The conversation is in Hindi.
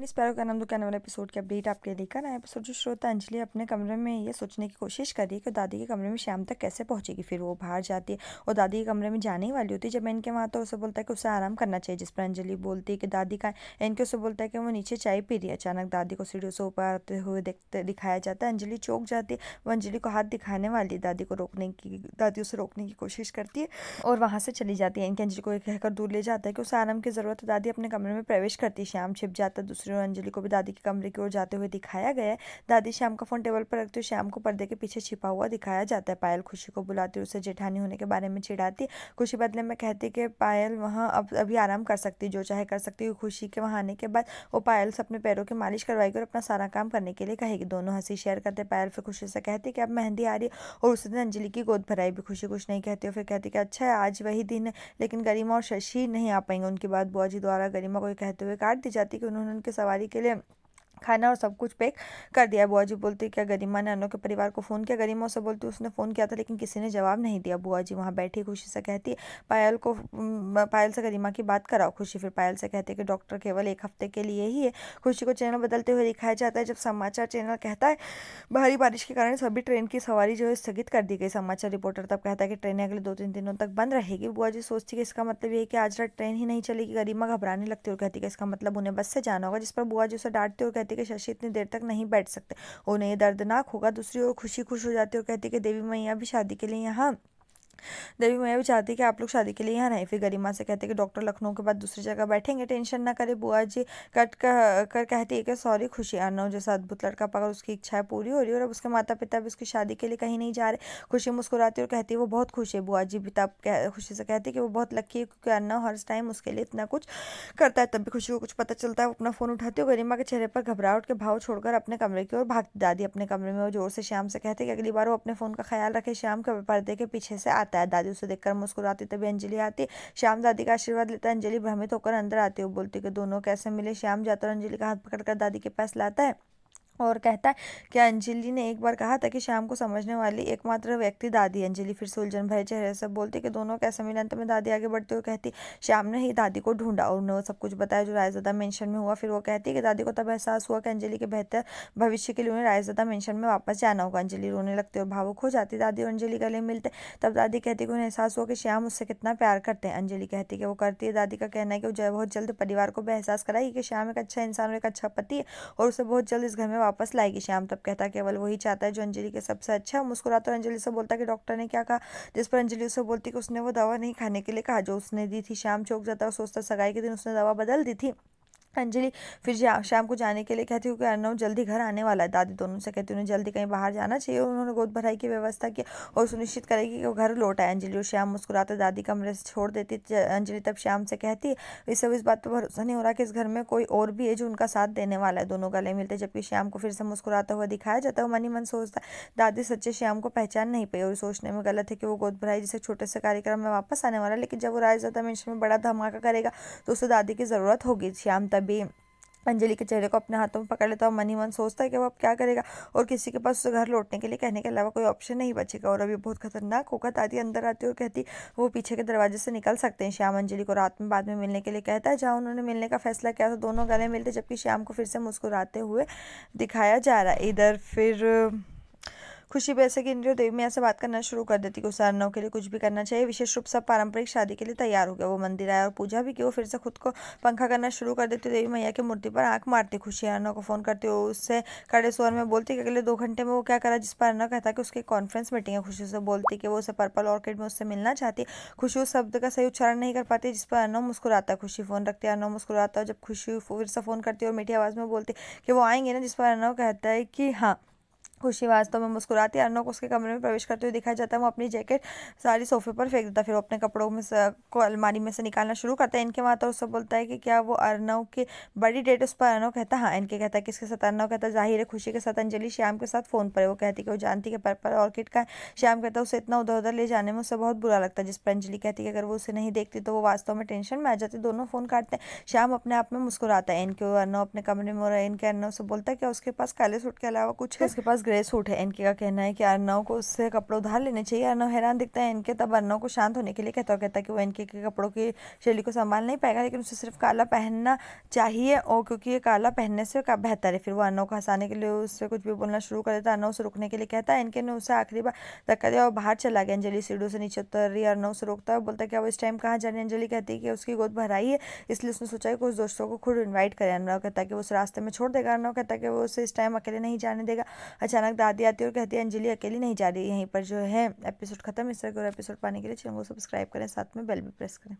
इस पैरों का नाम दुकान वाला एपिसोड की अपडेट आपके लिए लेकर आया। एपिसोड जो श्रोता अंजलि अपने कमरे में ये सोचने की कोशिश कर रही है कि दादी के कमरे में शाम तक कैसे पहुंचेगी। फिर वो बाहर जाती है और दादी के कमरे में जाने ही वाली होती है। जब इनके वहाँ तो उसे बोलता है कि उसे आराम करना चाहिए, जिस पर अंजलि बोलती है कि दादी का इनके उसे बोलता है कि वो नीचे चाय पी रही है। अचानक दादी को सीढ़ियों से ऊपर आते हुए दिखाया जाता है। अंजलि चौंक जाती है। वो अंजलि को हाथ दिखाने वाली दादी उसे रोकने की कोशिश करती है और वहां से चली जाती है। इनके अंजलि को कहकर दूर ले जाता है कि उसे आराम की जरूरत है। दादी अपने कमरे में प्रवेश करती है। श्याम छिप जाता है। दूसरी ओर अंजलि को भी दादी के कमरे की ओर जाते हुए दिखाया गया है। दादी श्याम का फोन टेबल पर रखती है। श्याम को पर्दे के पीछे छिपा हुआ दिखाया जाता है। पायल खुशी को बुलाती है, उसे जेठानी होने के बारे में चिढ़ाती है। खुशी बदले में कहती है कि पायल वहाँ अब अभी आराम कर सकती है, जो चाहे कर सकती है। खुशी के वहाँ आने के बाद वो पायल से अपने पैरों की मालिश करवाएगी और अपना सारा काम करने के लिए कहेगी। दोनों हंसी शेयर करते। पायल फिर खुशी से कहती है कि अब मेहंदी आ रही है और उस दिन अंजलि की गोद भराई भी। खुशी कुछ नहीं कहती और फिर कहती कि अच्छा है आज वही दिन है, लेकिन गरिमा और शशि नहीं आ पाएंगे। उनकी बात बुआ जी द्वारा गरिमा को कहते हुए काट दी जाती कि उन्होंने उनकी सवारी के लिए खाना और सब कुछ पैक कर दिया। बुआ जी बोलती क्या गरिमा ने अनु के परिवार को फ़ोन किया। गरिमा उसे बोलती उसने फ़ोन किया था लेकिन किसी ने जवाब नहीं दिया। बुआ जी वहाँ बैठी खुशी से कहती है पायल से गरिमा की बात कराओ। खुशी फिर पायल से कहती है कि डॉक्टर केवल एक हफ्ते के लिए ही है। खुशी को चैनल बदलते हुए दिखाया जाता है। जब समाचार चैनल कहता है भारी बारिश के कारण सभी ट्रेन की सवारी जो है स्थगित कर दी गई। समाचार रिपोर्टर तब कहता है कि ट्रेनें अगले 2-3 दिनों तक बंद रहेगी। बुआ जी सोचती कि इसका मतलब ये है कि आज रात ट्रेन ही नहीं चलेगी। गरिमा घबराने लगती और कहती कि इसका मतलब उन्हें बस से जाना होगा, जिस पर बुआ जी उसे डांटती और कहती कि शशि इतनी देर तक नहीं बैठ सकते, उन्हें ये दर्दनाक होगा। दूसरी ओर खुशी खुश हो जाती और कहती कि देवी मैया भी चाहती कि आप लोग शादी के लिए यहाँ रहें। फिर गरिमा से कहते कि डॉक्टर लखनऊ के बाद दूसरी जगह बैठेंगे, टेंशन ना करे। बुआ जी कर कहती है कि सॉरी खुशी, अर्नव जैसा अद्भुत लड़का पाकर उसकी इच्छाएं पूरी हो रही है और अब उसके माता पिता भी उसकी शादी के लिए कहीं नहीं जा रहे। खुशी मुस्कुराती और कहती है वो बहुत खुश है। बुआ जी भी तब खुशी से कहती है कि वो बहुत लकी है क्योंकि अर्नव हर टाइम उसके लिए इतना कुछ करता है। तब भी खुशी को कुछ पता चलता है। वो अपना फोन उठाती है और गरिमा के चेहरे पर घबराहट के भाव छोड़कर अपने कमरे की ओर भागती। दादी अपने कमरे में वो जोर से श्याम से कहते कि अगली बार वो अपने फोन का ख्याल रखे। श्याम के पर्दे के पीछे से आता है। दादी उसे देखकर मुस्कुराती। तभी अंजलि आती है। श्याम दादी का आशीर्वाद लेता है। अंजलि भ्रमित होकर अंदर आती है। वो बोलती कि दोनों कैसे मिले। श्याम जाता और अंजलि का हाथ पकड़कर दादी के पास लाता है और कहता है कि अंजलि ने एक बार कहा था कि शाम को समझने वाली एकमात्र व्यक्ति दादी। अंजलि फिर से उलझन भरे चेहरे से बोलती कि दोनों कैसे मिले। अंत में दादी आगे बढ़ती हुई कहती श्याम ने ही दादी को ढूंढा और उन्हें वो सब कुछ बताया जो रायज़दा मेंशन में हुआ। फिर वो कहती है कि दादी को तब एहसास हुआ कि अंजलि के बेहतर भविष्य के लिए उन्हें रायज़दा मेंशन में वापस जाना होगा। अंजलि रोने लगती और भावुक हो जाती। दादी और अंजलि गले मिलते। तब दादी कहती कि उन्हें एहसास हुआ कि श्याम उससे कितना प्यार करते हैं। अंजलि कहती कि वो करती है। दादी का कहना है कि वो बहुत जल्द परिवार को भी एहसास कराएगी कि श्याम एक अच्छा इंसान और एक अच्छा पति है और उसे बहुत जल्द इस घर में वापस लाएगी। श्याम तब कहता है केवल वही चाहता है जो अंजलि के सबसे अच्छा। मुस्कुराता और अंजलि से बोलता कि डॉक्टर ने क्या कहा, जिस पर अंजलि उसे बोलती कि उसने वो दवा नहीं खाने के लिए कहा जो उसने दी थी। श्याम चौंक जाता और सोचता सगाई के दिन उसने दवा बदल दी थी। अंजलि फिर शाम को जाने के लिए कहती हूँ कि अर्नव जल्दी घर आने वाला है। दादी दोनों से कहती उन्हें जल्दी कहीं बाहर जाना चाहिए और उन्होंने गोद भराई की व्यवस्था की और सुनिश्चित करेगी कि वो घर लौट आए। अंजलि और श्याम मुस्कुराते दादी कमरे से छोड़ देती। अंजलि तब श्याम से कहती है इस बात पर भरोसा नहीं हो रहा कि इस घर में कोई और भी है जो उनका साथ देने वाला है। दोनों गले मिलते जबकि श्याम को फिर से मुस्कुराता हुआ दिखाया जाता है। मन ही मन सोचता दादी सच्चे श्याम को पहचान नहीं पाई और सोचने में गलत है कि वो गोद भराई जैसे छोटे से कार्यक्रम में वापस आने वाला है, लेकिन जब वो रायज़दा मेंशन में बड़ा धमाका करेगा तो उसे दादी की जरूरत होगी। श्याम तभी अंजलि के चेहरे को अपने हाथों में पकड़ लेता और मन ही मन सोचता है कि वो अब क्या करेगा और किसी के पास उसे घर लौटने के लिए कहने के अलावा कोई ऑप्शन नहीं बचेगा और अभी बहुत खतरनाक होगा। दादी अंदर आती और कहती वो पीछे के दरवाजे से निकल सकते हैं। श्याम अंजलि को रात में बाद में मिलने के लिए कहता है जहाँ उन्होंने मिलने का फैसला किया था। दोनों गले मिलते जबकि श्याम को फिर से मुस्कुराते हुए दिखाया जा रहा है। इधर फिर खुशी वैसे कि इंद्रियो देवी मैया से बात करना शुरू कर देती कि उसे अर्नव के लिए कुछ भी करना चाहिए। विशेष रूप से पारंपरिक शादी के लिए तैयार हो गया। वो मंदिर आया और पूजा भी की। वो फिर से खुद को पंखा करना शुरू कर देती। देवी मैया की मूर्ति पर आंख मारती। खुशी अर्नव को फोन करती हो उससे कड़े स्वर में बोलती कि अगले 2 घंटे में वो क्या करा, जिस पर अर्नव कहता कि उसकी कॉन्फ्रेंस मीटिंग है। खुशी से बोलती कि वो उसे पर्पल ऑर्किड में उससे मिलना चाहती। खुशी उस शब्द का सही उच्चारण नहीं कर पाती जिस पर अर्नव मुस्कुराता है। खुशी फोन रखती है। अर्नव मुस्कुराता है। जब खुशी फिर से फोन करती है और मीठी आवाज में बोलती कि वो आएंगे ना, जिस पर अर्नव कहता है कि हाँ। खुशी वास्तव में मुस्कुराती। अर्नव को उसके कमरे में प्रवेश करते हुए दिखाया जाता है। वो अपनी जैकेट सारी सोफे पर फेंक देता है। फिर वो अपने कपड़ों में को अलमारी में से निकालना शुरू करता है। इनके वहाँ तो उससे बोलता है कि क्या वो अर्नव की बड़ी डेट। उस पर अर्नव कहता है हाँ। इनके कहता है किसके साथ। अर्नव कहता है जाहिर है खुशी के साथ। अंजलि श्याम के साथ फोन पर है। वो कहती है कि वो जानती है पर्पल ऑर्किड का है। श्याम कहता है उसे इतना उधर उधर ले जाने में उसे बहुत बुरा लगता है, जिस पर अंजलि कहती है कि अगर वो उसे नहीं देखती तो वो वास्तव में टेंशन में आ जाती। दोनों फोन काटते हैं। श्याम अपने आप में मुस्कुराता है। इनके अर्नव अपने कमरे में हो रहा है। इनके अर्नव से बोलता है क्या उसके पास काले सूट के अलावा कुछ है। उसके पास ग्रे सूट है। इनके का कहना है कि अर्नव को उससे कपड़े उधार लेने चाहिए। अर्नव हैरान दिखता है इनके, तब अर्नव को शांत होने के लिए कहता है कि वो इनके के कपड़ों की शैली को संभाल नहीं पाएगा, लेकिन उसे सिर्फ काला पहनना चाहिए, और क्योंकि ये काला पहनने से बेहतर है। फिर वो अर्नव को हंसाने के लिए उससे कुछ भी बोलना शुरू कर देता है। अर्नव उसे रुकने के लिए कहता है। इनके ने उसे आखिरी बार धक्का दिया और बाहर चला गया। अंजलि सीढ़ियों से नीचे उतर रही है। अर्नव से रोकता है, बोलता है क्या वो इस टाइम कहाँ जा रही है। अंजलि कहती है कि उसकी गोद भर आई है, इसलिए उसने सोचा कि कुछ दोस्तों को खुद इन्वाइट करे। अर्नव कहता है कि वो उस रास्ते में छोड़ देगा। अर्नव कहता है कि वो उसे इस टाइम अकेले नहीं जाने देगा। अचानक दादी आती है और कहती है अंजलि अकेली नहीं जा रही। यहीं पर जो है एपिसोड खत्म। इस तरह के और एपिसोड पाने के लिए चैनल को सब्सक्राइब करें, साथ में बेल भी प्रेस करें।